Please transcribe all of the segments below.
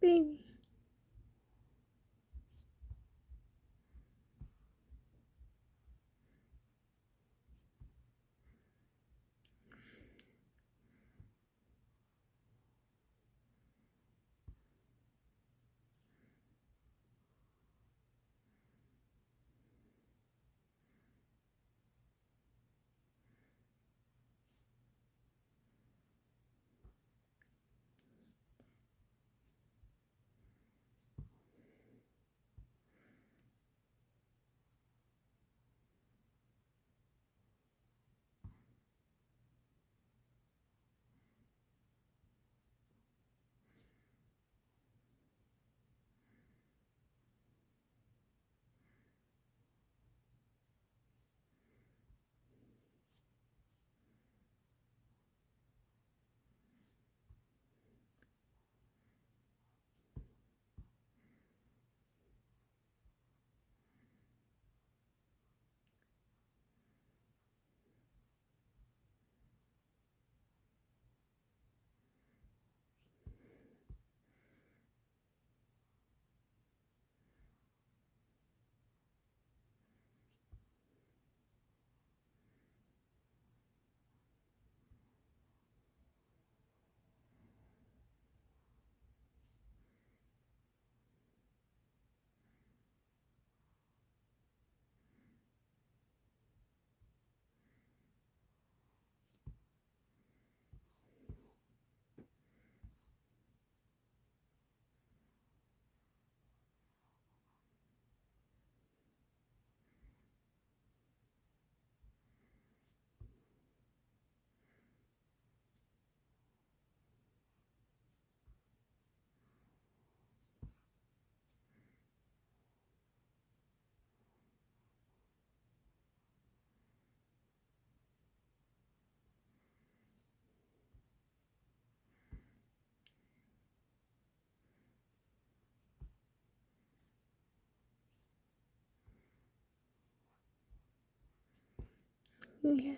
Baby. Yeah.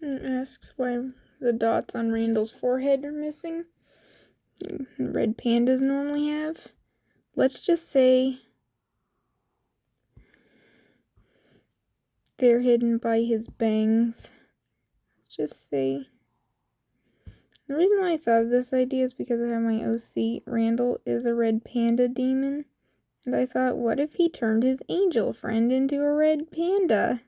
It asks why the dots on Randall's forehead are missing. Red pandas normally have. Let's just say they're hidden by his bangs. Just say. The reason why I thought of this idea is because I have my OC. Randall is a red panda demon. And I thought, what if he turned his angel friend into a red panda?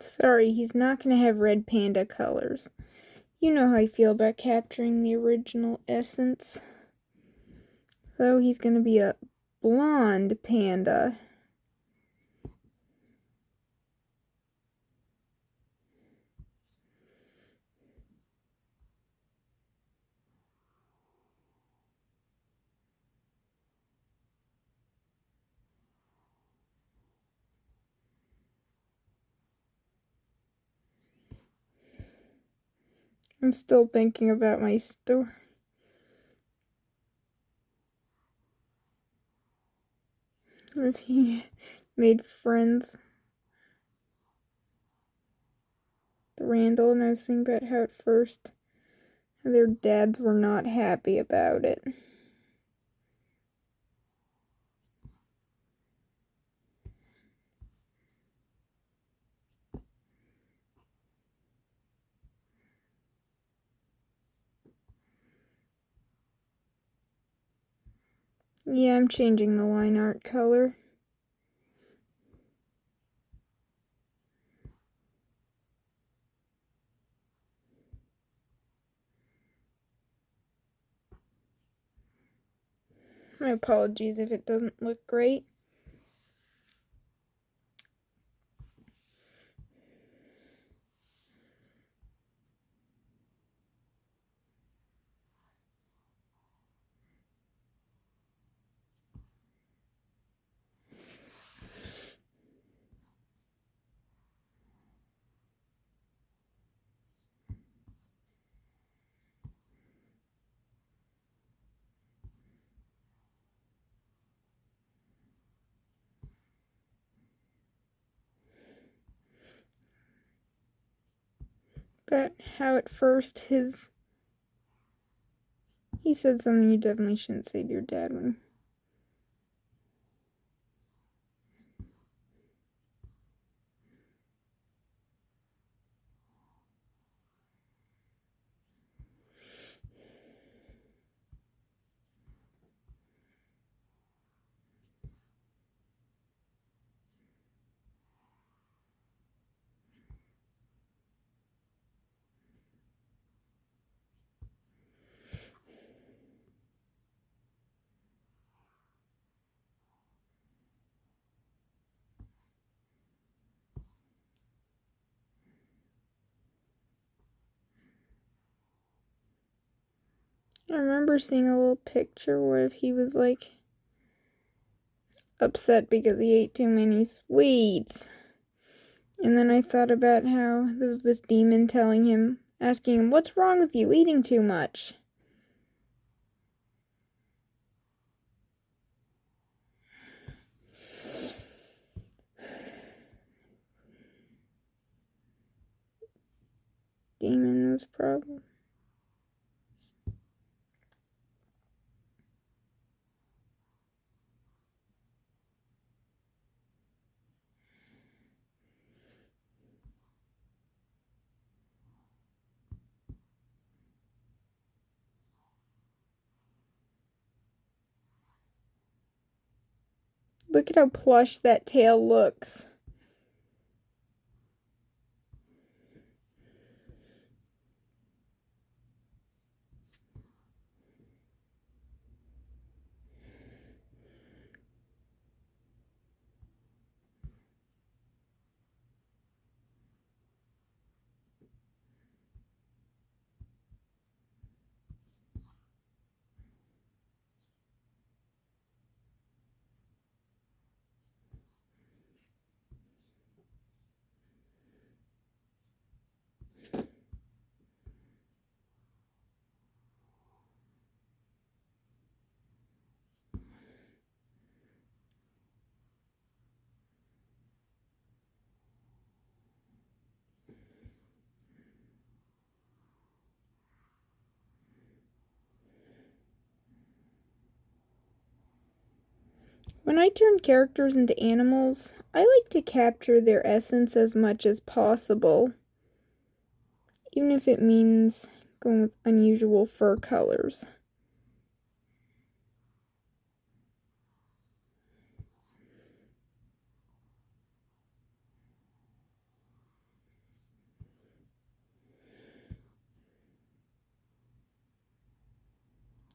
Sorry, he's not going to have red panda colors. You know how I feel about capturing the original essence. So he's going to be a blonde panda. I'm still thinking about my story. If he made friends with Randall, and I was thinking about how at first their dads were not happy about it. Yeah, I'm changing the line art color. My apologies if it doesn't look great. But how at first he said something you definitely shouldn't say to your dad when... I remember seeing a little picture where he was like upset because he ate too many sweets. And then I thought about how there was this demon asking him, "What's wrong with you eating too much?" Demon was probably... Look at how plush that tail looks. When I turn characters into animals, I like to capture their essence as much as possible, even if it means going with unusual fur colors.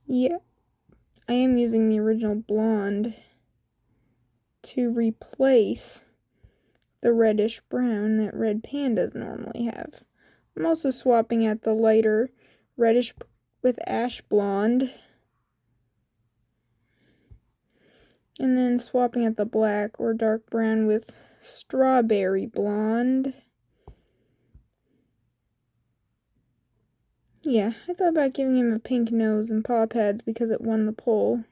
Yeah, I am using the original blonde to replace the reddish brown that red pandas normally have. I'm also swapping out the lighter reddish with ash blonde, and then swapping out the black or dark brown with strawberry blonde. Yeah, I thought about giving him a pink nose and paw pads because it won the poll.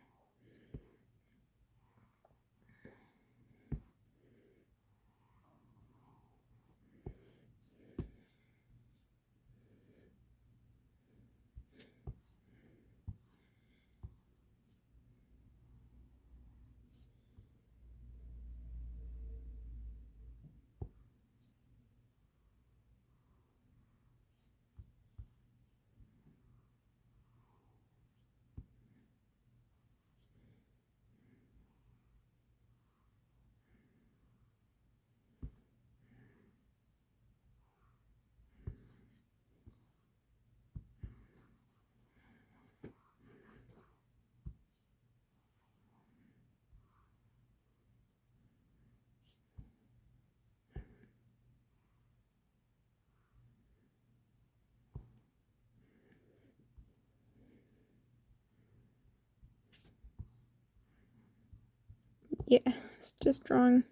Yeah, it's just drawing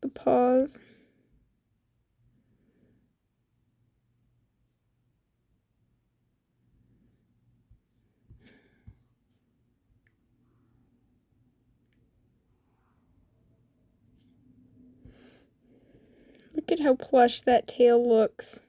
the paws. Look at how plush that tail looks.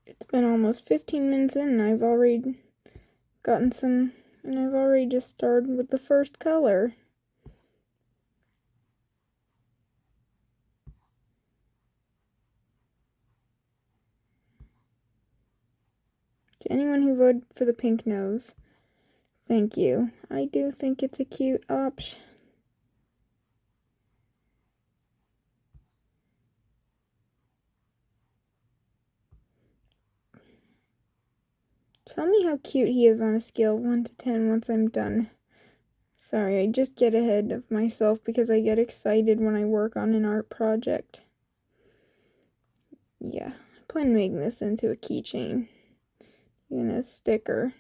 It's been almost 15 minutes in and I've already gotten some, and I've already just started with the first color. To anyone who voted for the pink nose, thank you. I do think it's a cute option. Tell me how cute he is on a scale of 1 to 10 once I'm done. Sorry, I just get ahead of myself because I get excited when I work on an art project. Yeah, I plan on making this into a keychain and a sticker.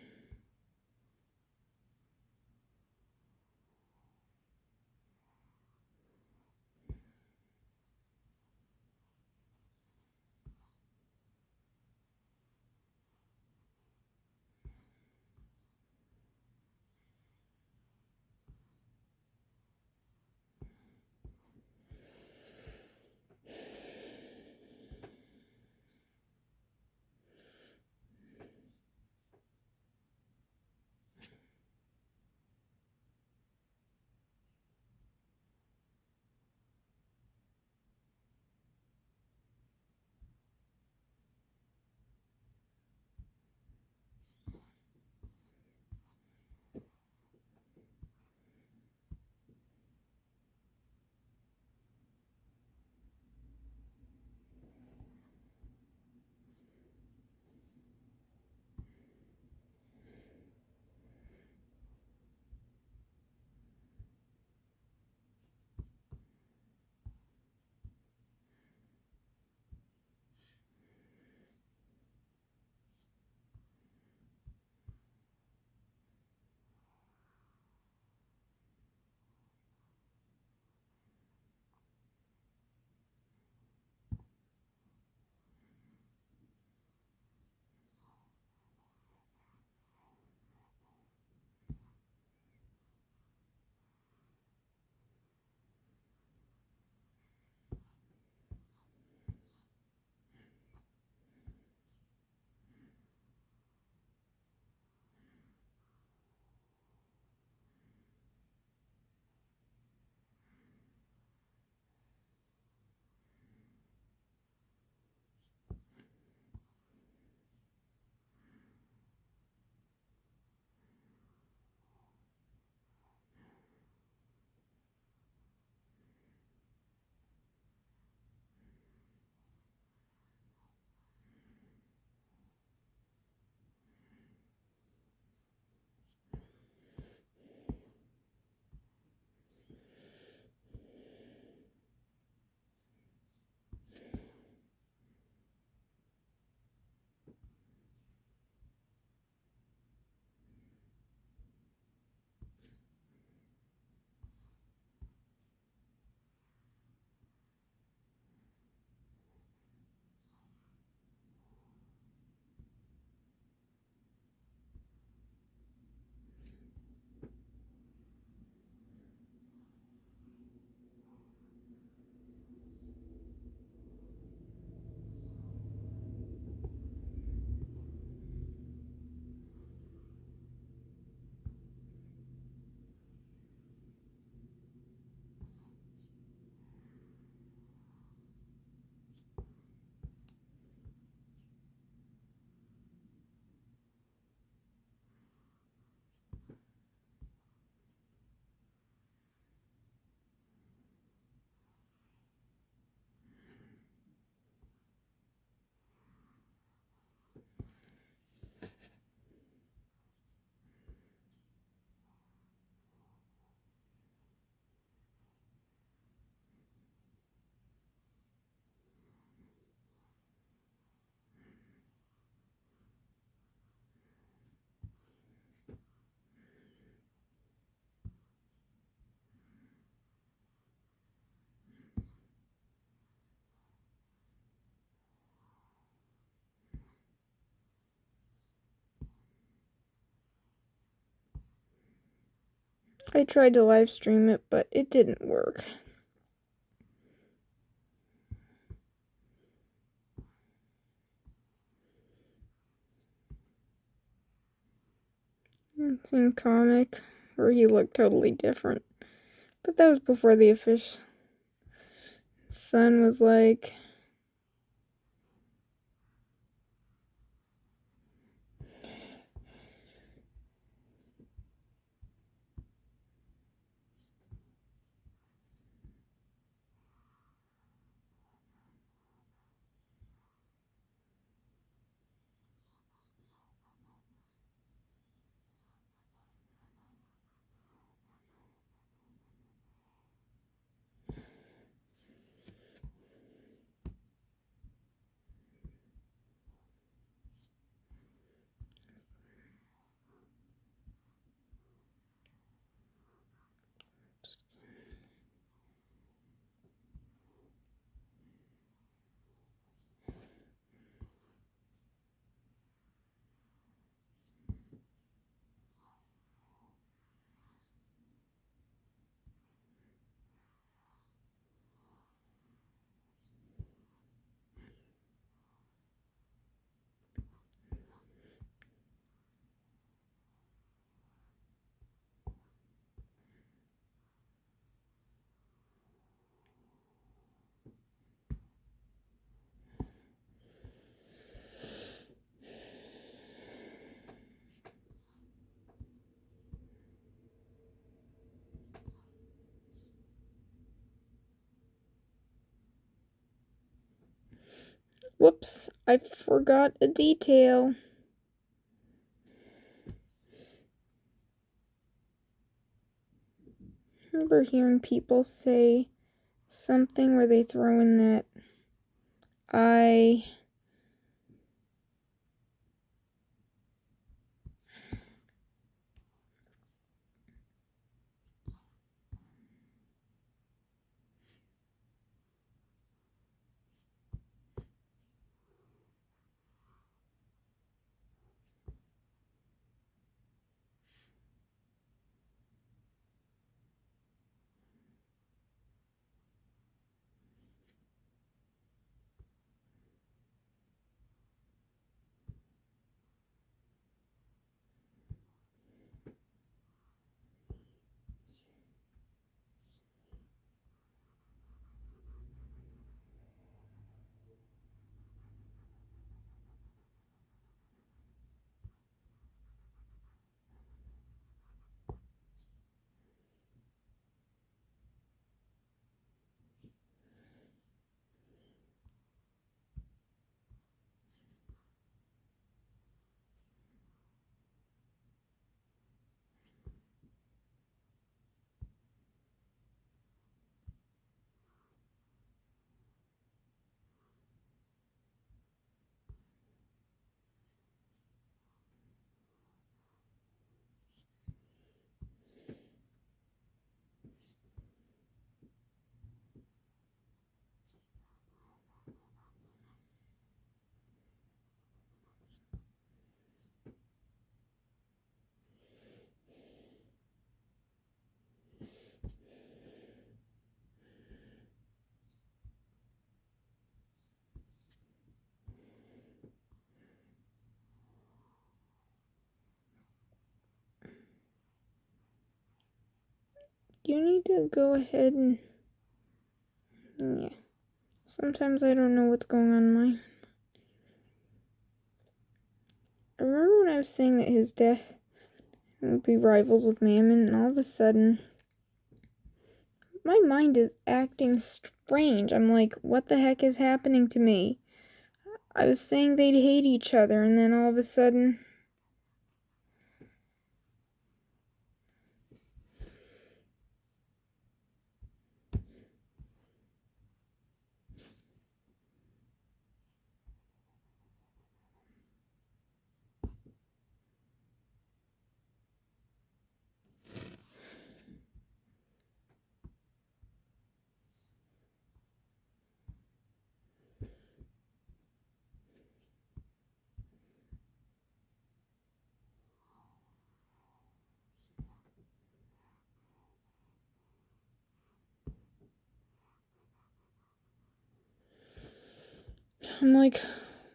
I tried to live stream it, but it didn't work. It's in comic where he looked totally different. But that was before the official son was like, whoops, I forgot a detail. I remember hearing people say something where they throw in that I you need to go ahead and yeah. Sometimes I don't know what's going on in my. I remember when I was saying that his death would be rivals with Mammon, and all of a sudden my mind is acting strange. I'm like, what the heck is happening to me? I was saying they'd hate each other, and then all of a sudden I'm like,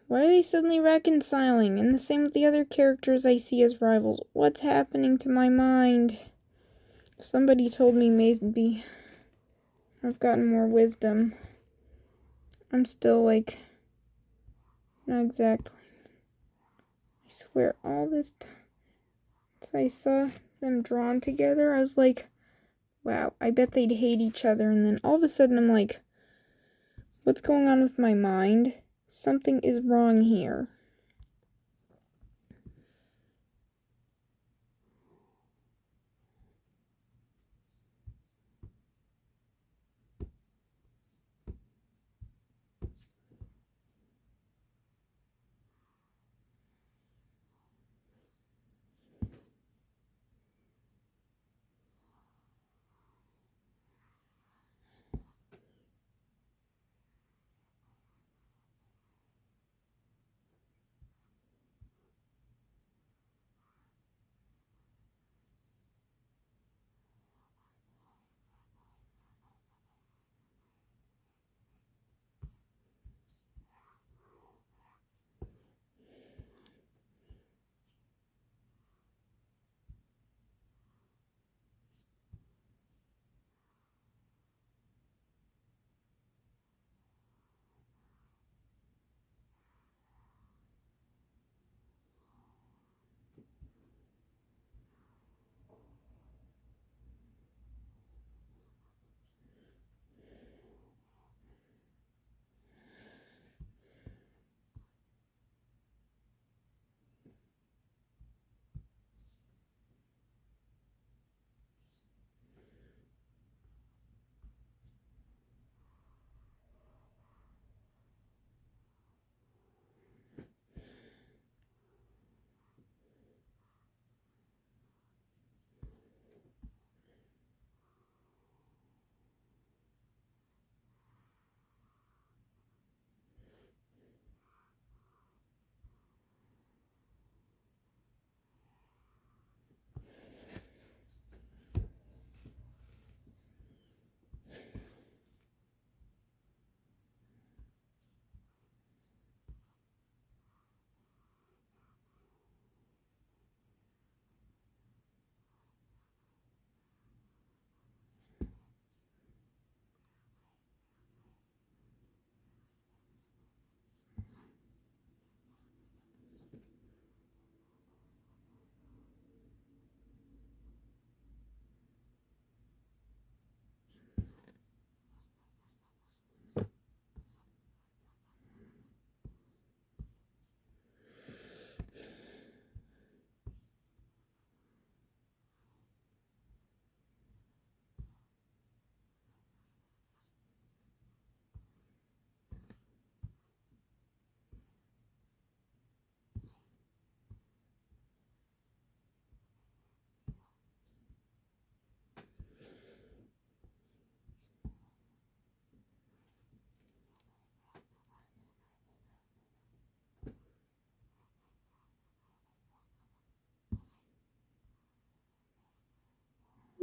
why are they suddenly reconciling? And the same with the other characters I see as rivals. What's happening to my mind? Somebody told me maybe I've gotten more wisdom. I'm still like, not exactly. I swear, all this time I saw them drawn together, I was like, wow, I bet they'd hate each other. And then all of a sudden I'm like, what's going on with my mind? Something is wrong here.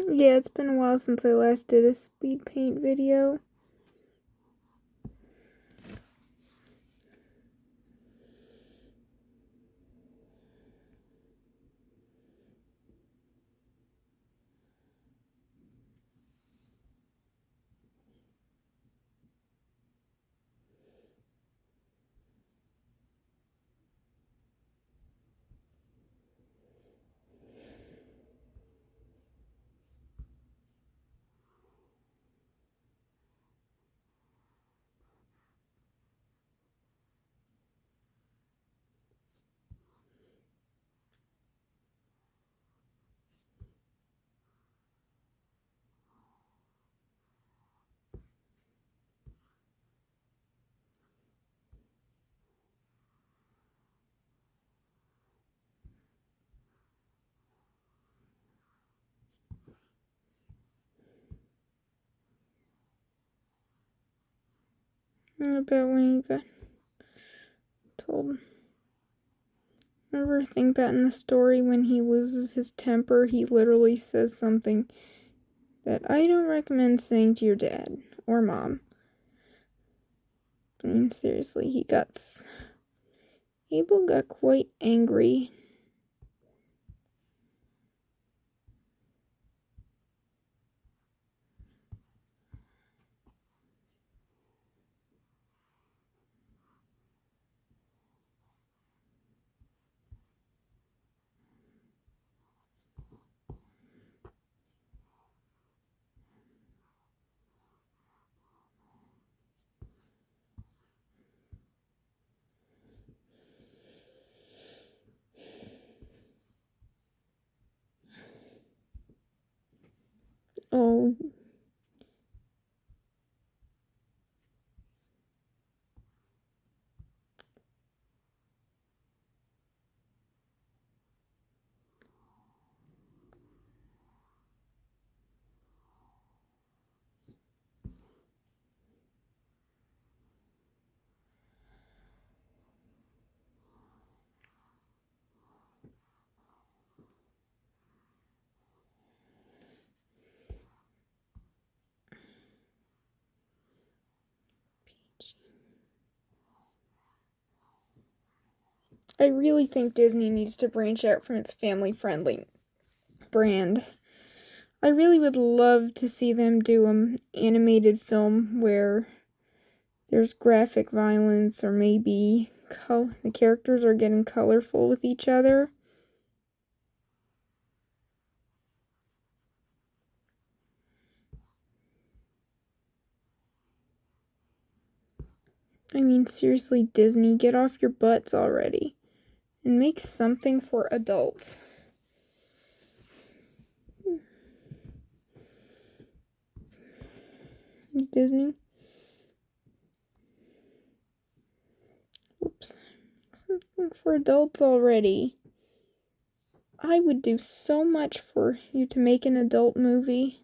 Yeah, it's been a while since I last did a speed paint video. About when you got told. Remember, think about in the story when he loses his temper, he literally says something that I don't recommend saying to your dad or mom. I mean, seriously, Abel got quite angry. Oh, I really think Disney needs to branch out from its family-friendly brand. I really would love to see them do an animated film where there's graphic violence, or maybe the characters are getting colorful with each other. I mean, seriously, Disney, get off your butts already and make something for adults. Disney. Whoops. Something for adults already. I would do so much for you to make an adult movie.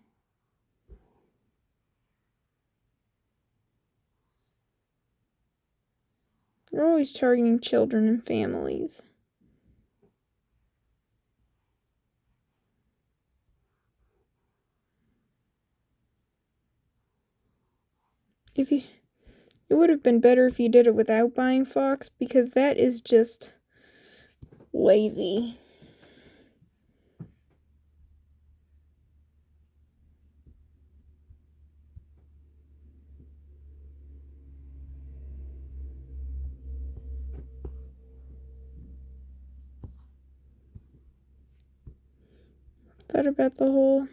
You're always targeting children and families. It would have been better if you did it without buying Fox, because that is just lazy. Thought about the whole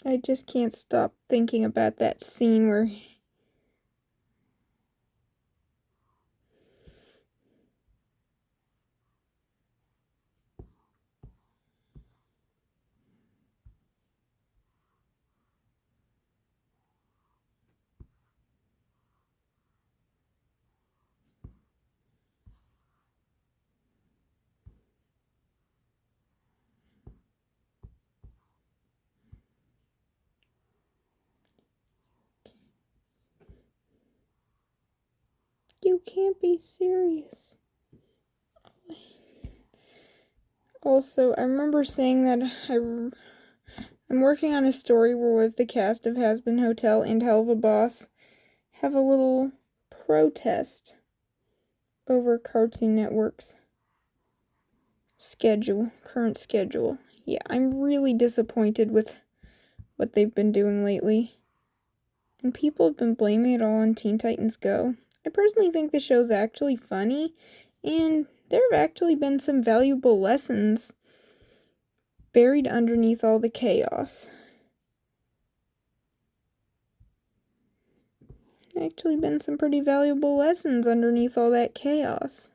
I just can't stop thinking about that scene where you can't be serious. Also, I remember saying that I'm working on a story where the cast of Hazbin Hotel and Hell of a Boss have a little protest over Cartoon Network's current schedule. Yeah, I'm really disappointed with what they've been doing lately. And people have been blaming it all on Teen Titans Go. I personally think the show's actually funny, and there have actually been some valuable lessons buried underneath all the chaos. Actually been some pretty valuable lessons underneath all that chaos.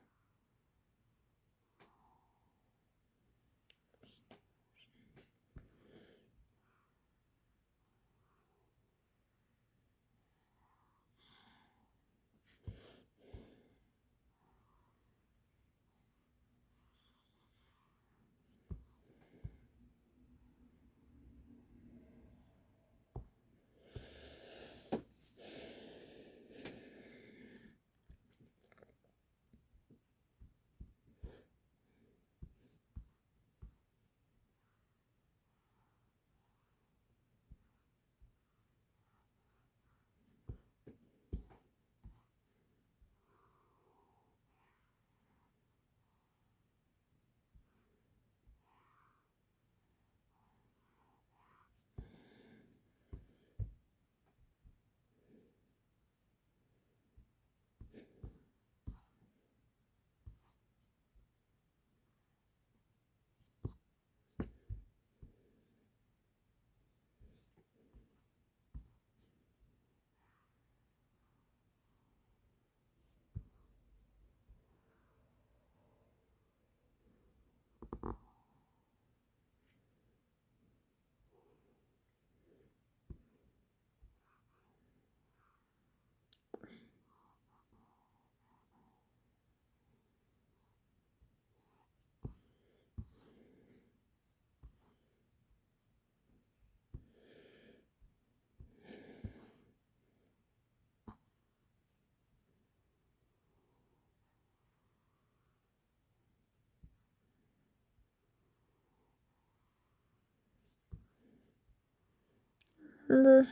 Remember,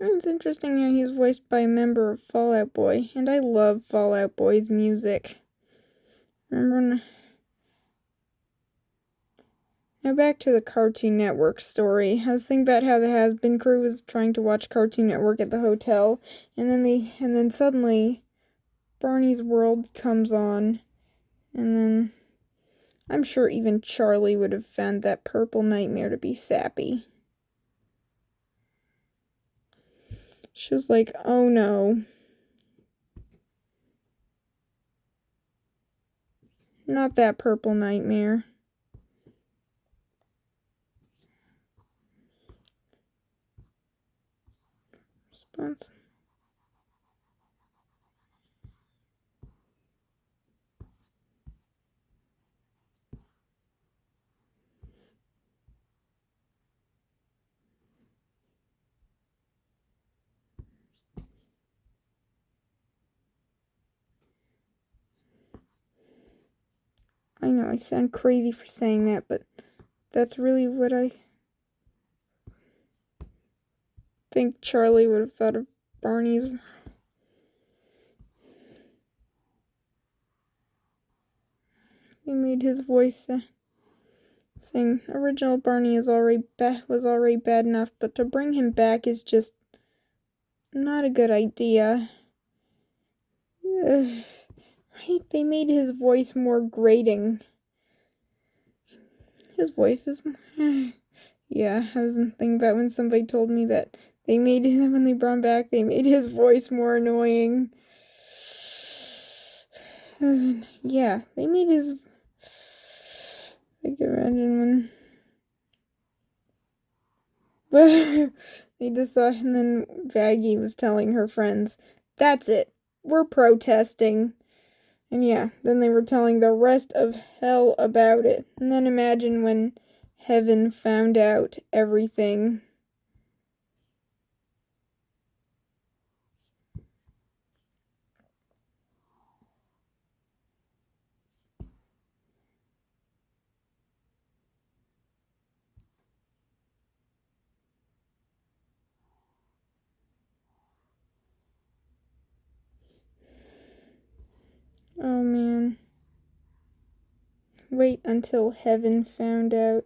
it's interesting how he's voiced by a member of Fall Out Boy, and I love Fall Out Boy's music. Remember now back to the Cartoon Network story. I was thinking about how the Hazbin crew was trying to watch Cartoon Network at the hotel, and then suddenly Barney's World comes on, and then I'm sure even Charlie would have found that purple nightmare to be sappy. She was like, oh no. Not that purple nightmare. Response. I know I sound crazy for saying that, but that's really what I think Charlie would have thought of Barney's. He made his voice saying original Barney was already bad enough, but to bring him back is just not a good idea. Right? They made his voice more grating. His voice is... Yeah, I was thinking about when somebody told me that when they brought him back, they made his voice more annoying. Yeah, they made his... I can imagine when... They just saw, and then Vaggie was telling her friends, that's it, we're protesting. And yeah, then they were telling the rest of hell about it. And then imagine when Heaven found out everything. Oh man. Wait until Heaven found out.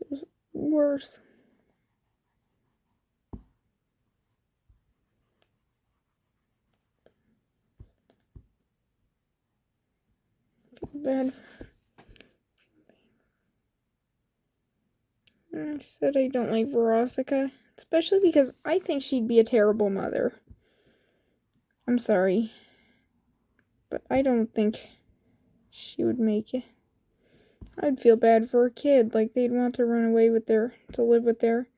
There's worse. Feel bad. I said I don't like Veronica, especially because I think she'd be a terrible mother. I'm sorry, but I don't think she would make it. I'd feel bad for a kid, like they'd want to run away to live with their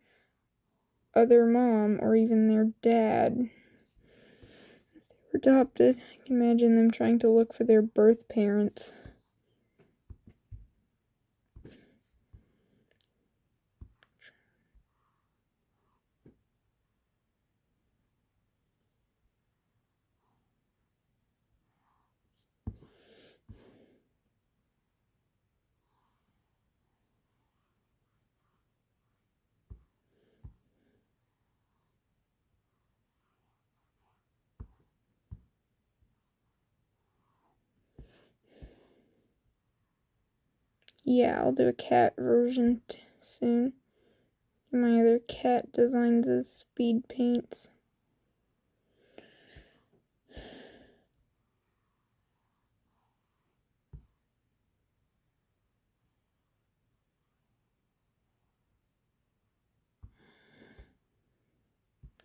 other mom or even their dad. If they were adopted, I can imagine them trying to look for their birth parents. Yeah, I'll do a cat version soon. My other cat designs is speed paints.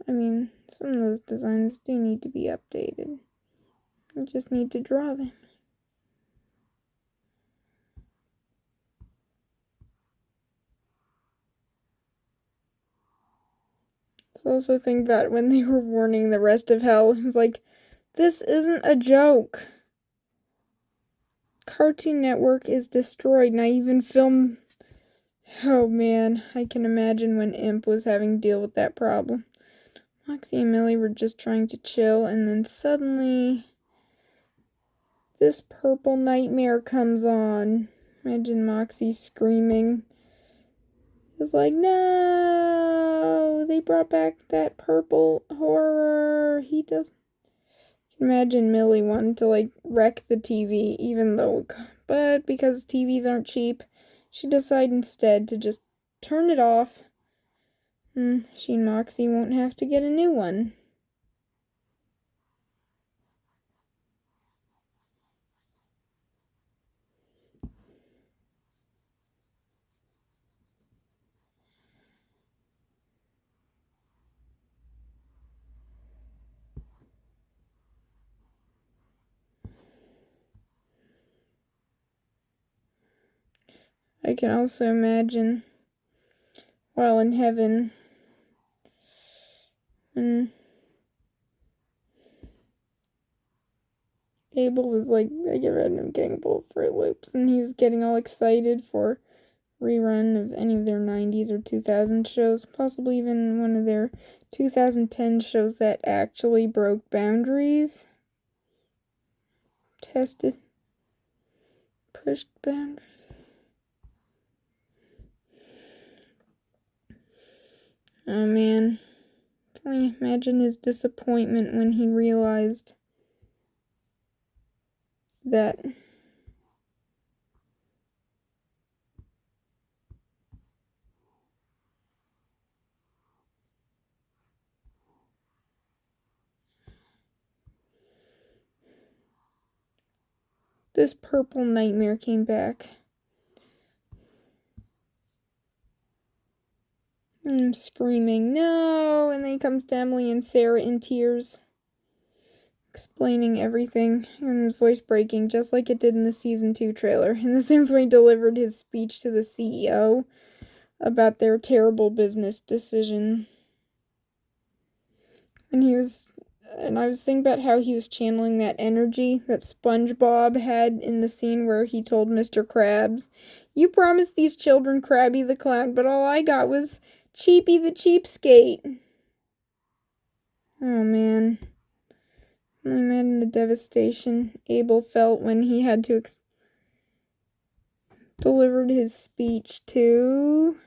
I mean, some of those designs do need to be updated. I just need to draw them. So also think that when they were warning the rest of hell, it was like, this isn't a joke. Cartoon Network is destroyed, and I even filmed... Oh man, I can imagine when Imp was having to deal with that problem. Moxie and Millie were just trying to chill, and then suddenly this purple nightmare comes on. Imagine Moxie screaming. It's like, no, they brought back that purple horror. He does. I can imagine Millie wanted to like wreck the TV, but because TVs aren't cheap, she decided instead to just turn it off. She and Moxie won't have to get a new one. I can also imagine while in heaven, Abel was like, I get random getting Bull Fruit Loops, and he was getting all excited for rerun of any of their 90s or 2000 shows, possibly even one of their 2010 shows that actually broke boundaries. Pushed boundaries. Oh man, can you imagine his disappointment when he realized that this purple nightmare came back. I'm screaming, no! And then comes Emily and Sarah in tears, explaining everything, and his voice breaking just like it did in the season 2 trailer. In the same way he delivered his speech to the CEO about their terrible business decision. And I was thinking about how he was channeling that energy that SpongeBob had in the scene where he told Mr. Krabs, you promised these children Krabby the Clown, but all I got was Cheapy the Cheapskate. Oh man. I imagine the devastation Abel felt when he had to delivered his speech to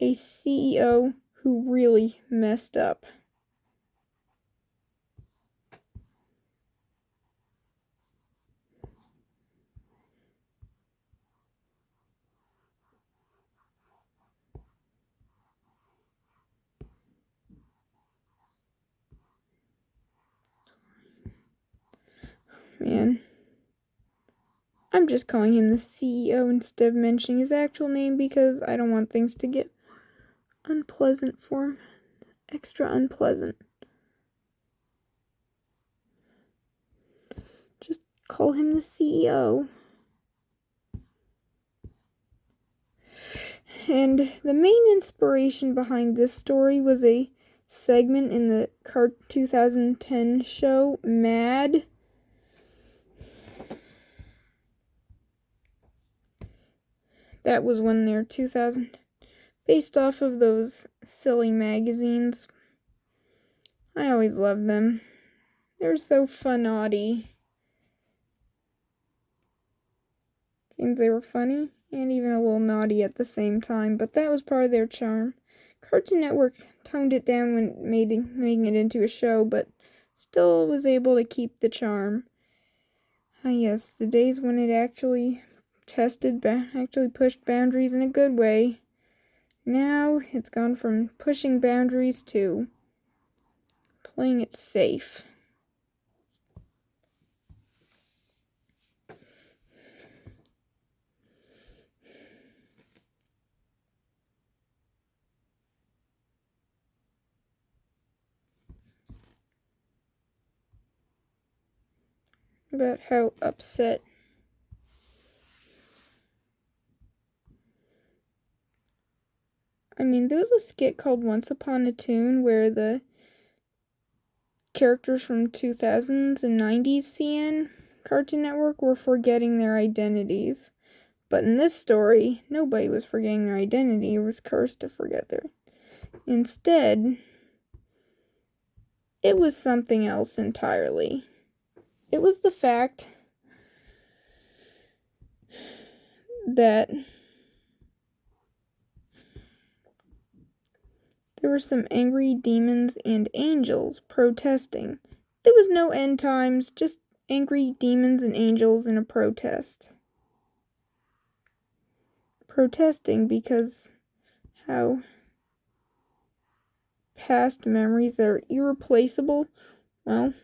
a CEO who really messed up. Man. I'm just calling him the CEO instead of mentioning his actual name because I don't want things to get unpleasant for him. Extra unpleasant. Just call him the CEO. And the main inspiration behind this story was a segment in the 2010 show Mad. That was when their 2000, based off of those silly magazines. I always loved them. They were so funny. Means they were funny and even a little naughty at the same time, but that was part of their charm. Cartoon Network toned it down when making it into a show, but still was able to keep the charm. Ah yes, the days when it actually pushed boundaries in a good way. Now it's gone from pushing boundaries to playing it safe. About how upset I mean, there was a skit called Once Upon a Tune where the characters from 2000s and 90s CN Cartoon Network were forgetting their identities. But in this story, nobody was forgetting their identity or was cursed to forget their. Instead, it was something else entirely. It was the fact that there were some angry demons and angels protesting. There was no end times, just angry demons and angels in a protest. Protesting because how past memories that are irreplaceable, well,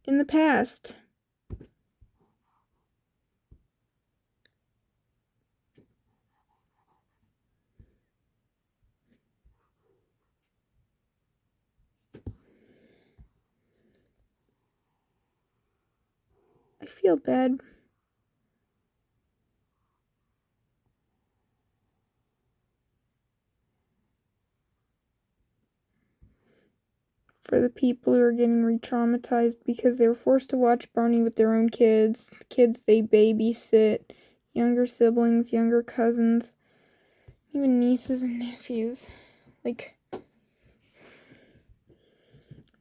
in the past. I feel bad for the people who are getting re-traumatized because they were forced to watch Barney with their own kids, the kids they babysit, younger siblings, younger cousins, even nieces and nephews. Like,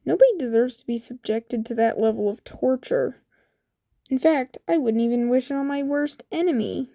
nobody deserves to be subjected to that level of torture. In fact, I wouldn't even wish it on my worst enemy.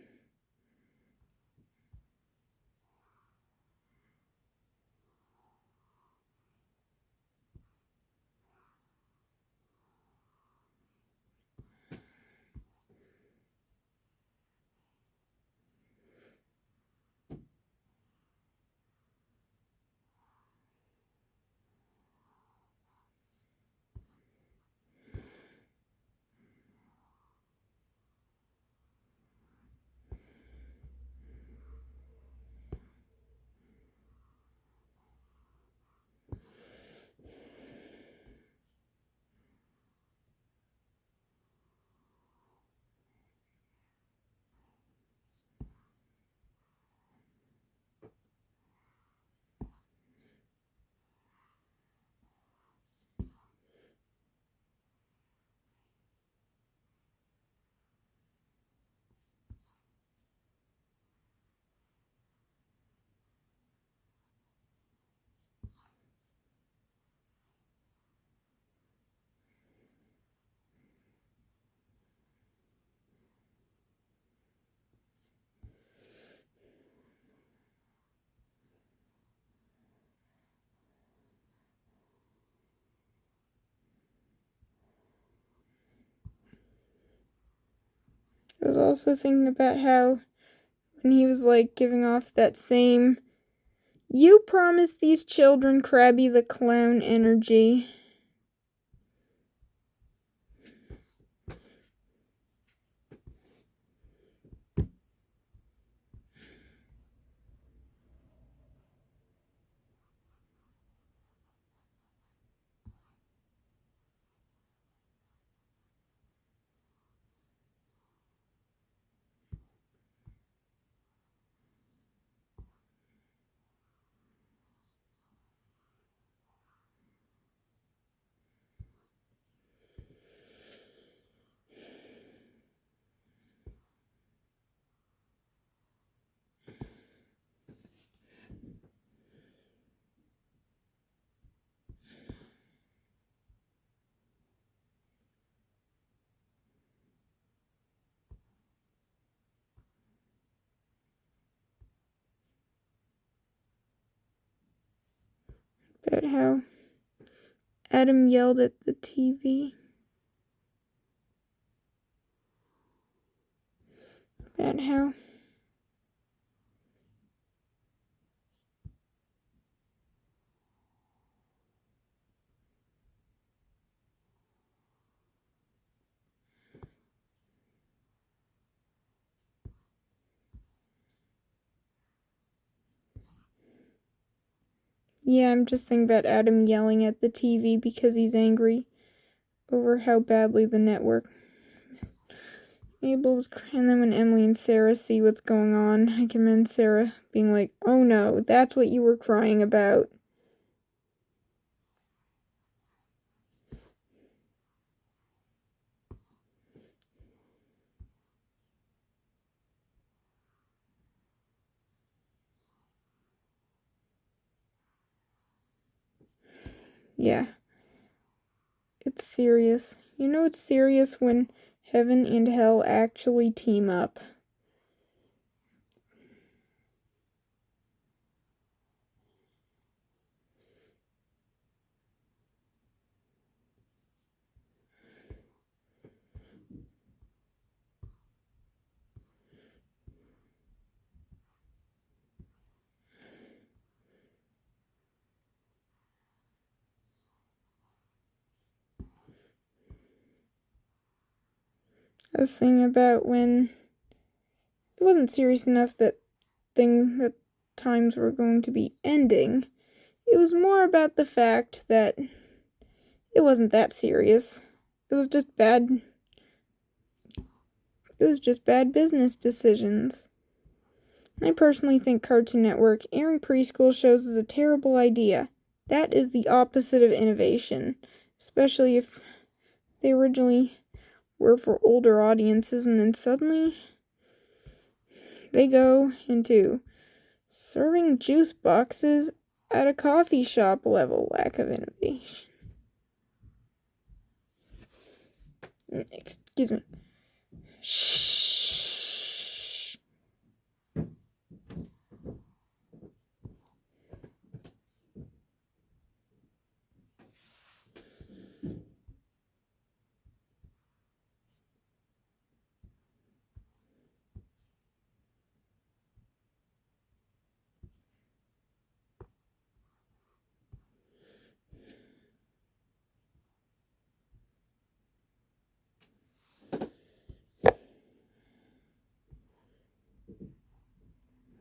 I was also thinking about how when he was like giving off that same "you promised these children Krabby the Clown" energy. About how Adam yelled at the TV. About how yeah, I'm just thinking about Adam yelling at the TV because he's angry over how badly the network Abel was crying, and then when Emily and Sarah see what's going on, I can imagine Sarah being like, "Oh no, that's what you were crying about." Yeah, it's serious. You know it's serious when heaven and hell actually team up. I was thinking about when it wasn't serious enough that times were going to be ending. It was more about the fact that it wasn't that serious. It was just bad. It was just bad business decisions. I personally think Cartoon Network airing preschool shows is a terrible idea. That is the opposite of innovation, especially if they originally were for older audiences and then suddenly they go into serving juice boxes at a coffee shop level lack of innovation. Excuse me. Shh.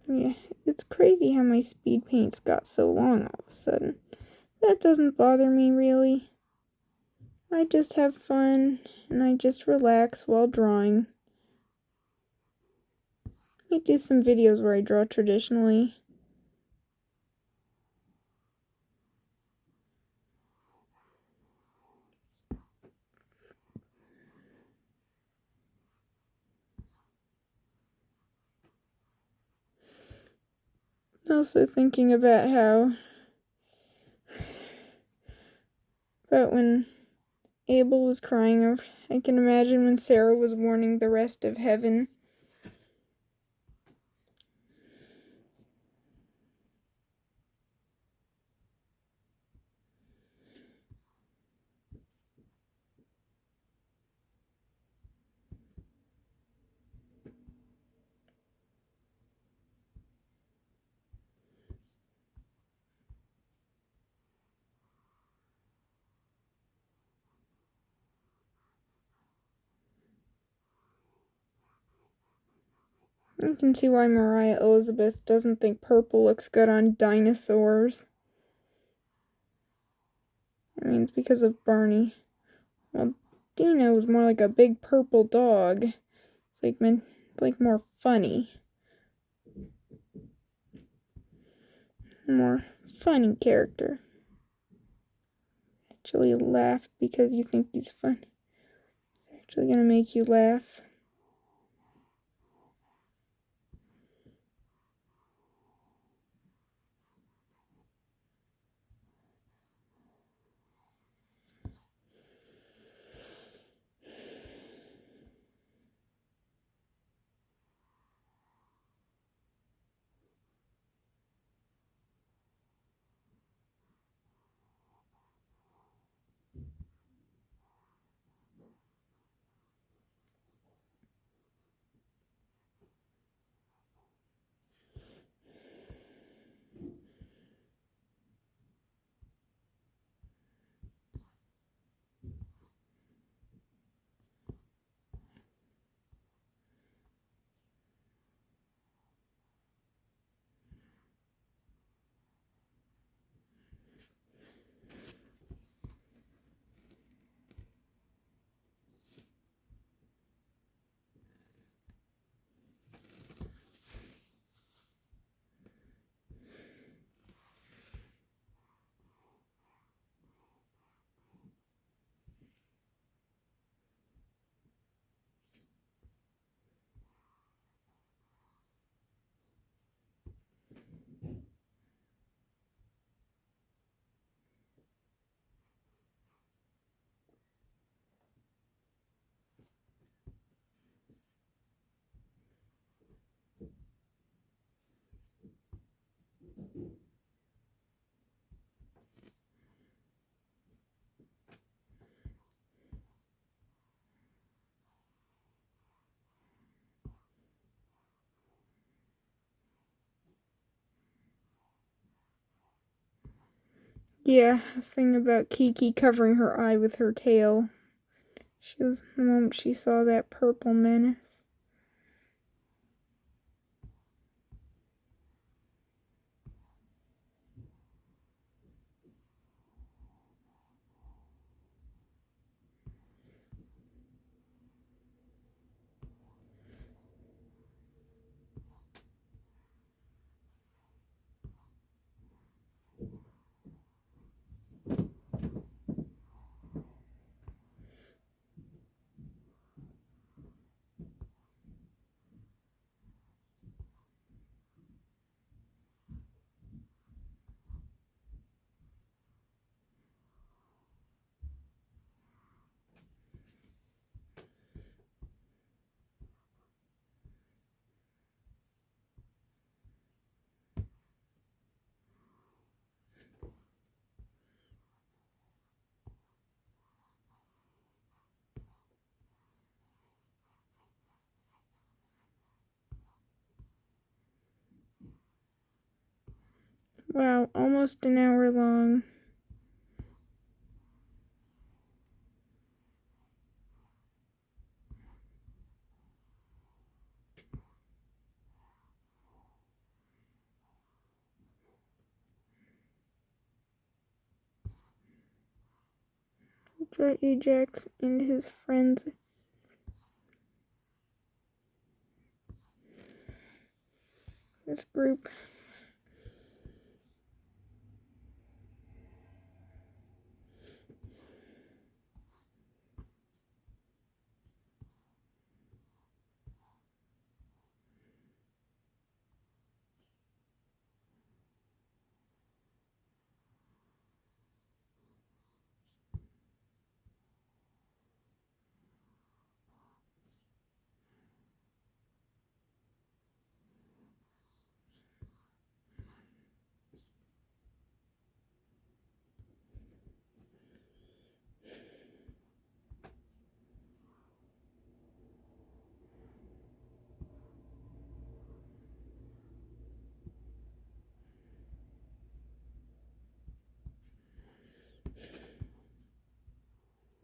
Yeah, it's crazy how my speed paints got so long all of a sudden. That doesn't bother me really. I just have fun and I just relax while drawing. I do some videos where I draw traditionally. Also thinking about when Abel was crying, I can imagine when Sarah was warning the rest of heaven. You can see why Mariah Elizabeth doesn't think purple looks good on dinosaurs. I mean, it's because of Barney. Well, Dino is more like a big purple dog. It's like more funny. More funny character. Actually laugh because you think he's funny. It's actually gonna make you laugh. Yeah, I was thinking about Kiki covering her eye with her tail. She was the moment she saw that purple menace. Wow, almost an hour long. Ultra Ajax and his friends. This group.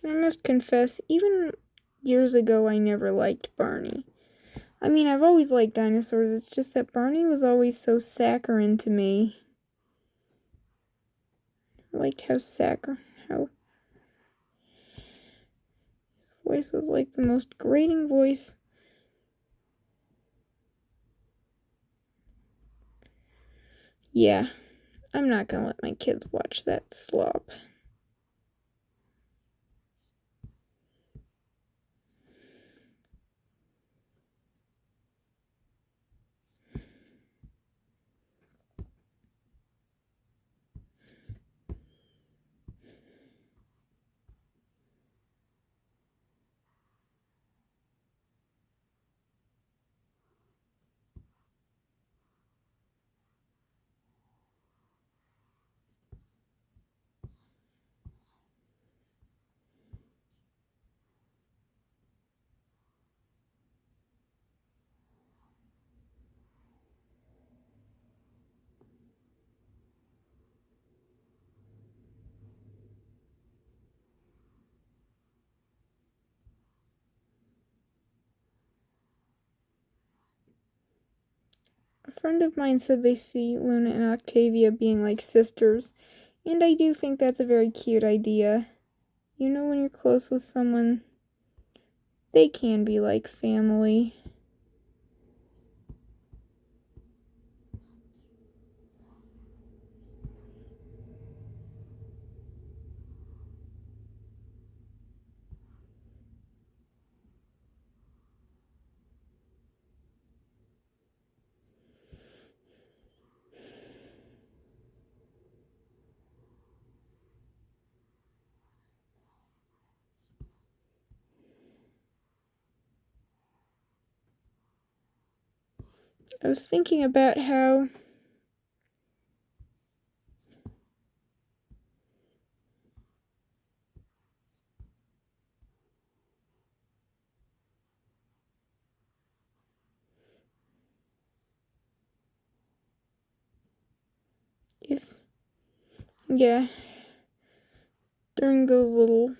I must confess, even years ago, I never liked Barney. I mean, I've always liked dinosaurs, it's just that Barney was always so saccharine to me. I liked how his voice was like the most grating voice. Yeah, I'm not gonna let my kids watch that slop. A friend of mine said they see Luna and Octavia being like sisters, and I do think that's a very cute idea. You know, when you're close with someone, they can be like family. I was thinking about how if, yeah, during those little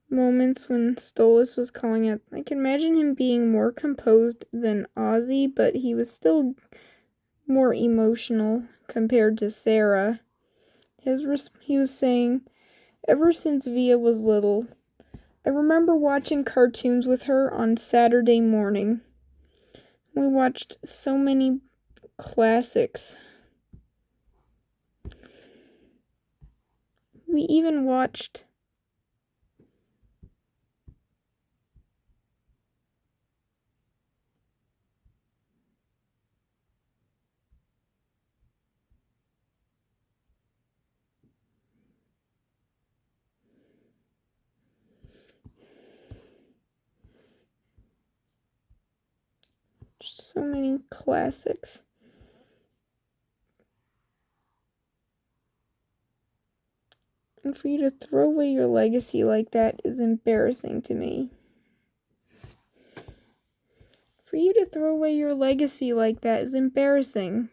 moments when Stolas was calling out. I can imagine him being more composed than Ozzy, but he was still more emotional compared to Sarah. He was saying, ever since Via was little, I remember watching cartoons with her on Saturday morning. We watched so many classics. We even watched so many classics. And for you to throw away your legacy like that is embarrassing to me. For you to throw away your legacy like that is embarrassing.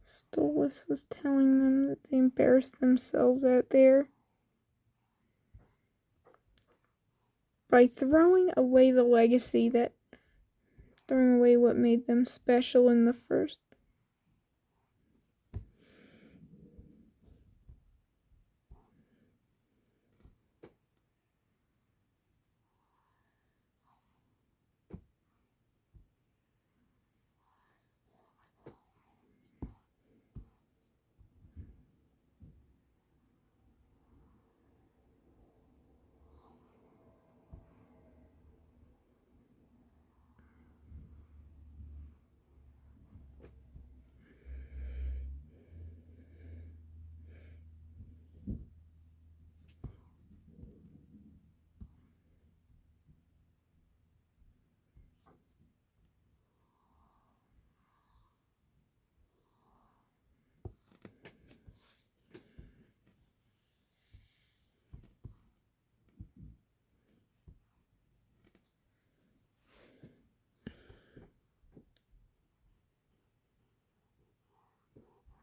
Stolas was telling them that they embarrassed themselves out there by throwing away the legacy, throwing away what made them special in the first.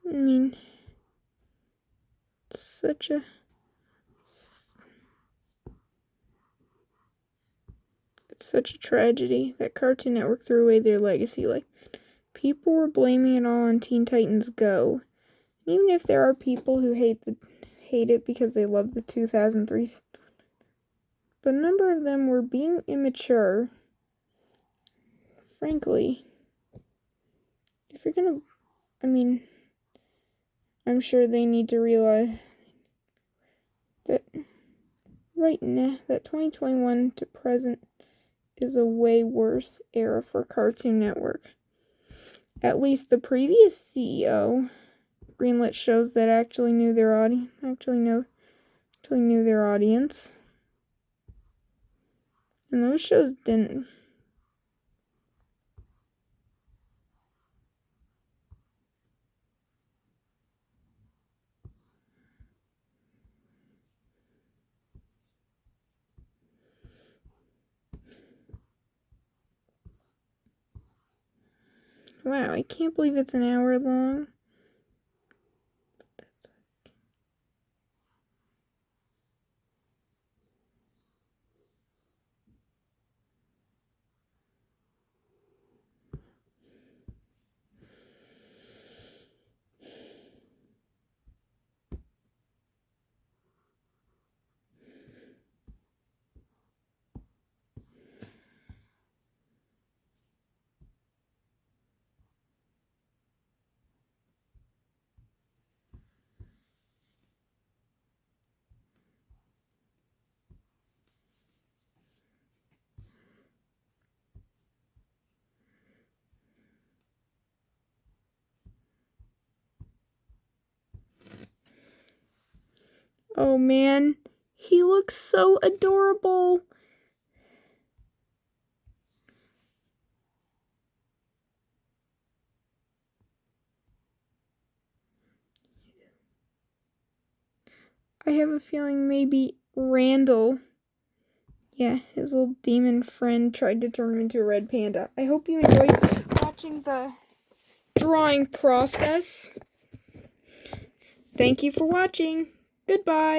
I mean, it's such a tragedy that Cartoon Network threw away their legacy. Like, people were blaming it all on Teen Titans Go. Even if there are people who hate it because they love the 2003s, but a number of them were being immature. Frankly, if you're gonna, I'm sure they need to realize that right now, that 2021 to present is a way worse era for Cartoon Network. At least the previous CEO greenlit shows that actually knew their audience, and those shows didn't. Wow, I can't believe it's an hour long. Oh man, he looks so adorable. I have a feeling maybe Randall, yeah, his little demon friend tried to turn him into a red panda. I hope you enjoyed watching the drawing process. Thank you for watching. Goodbye.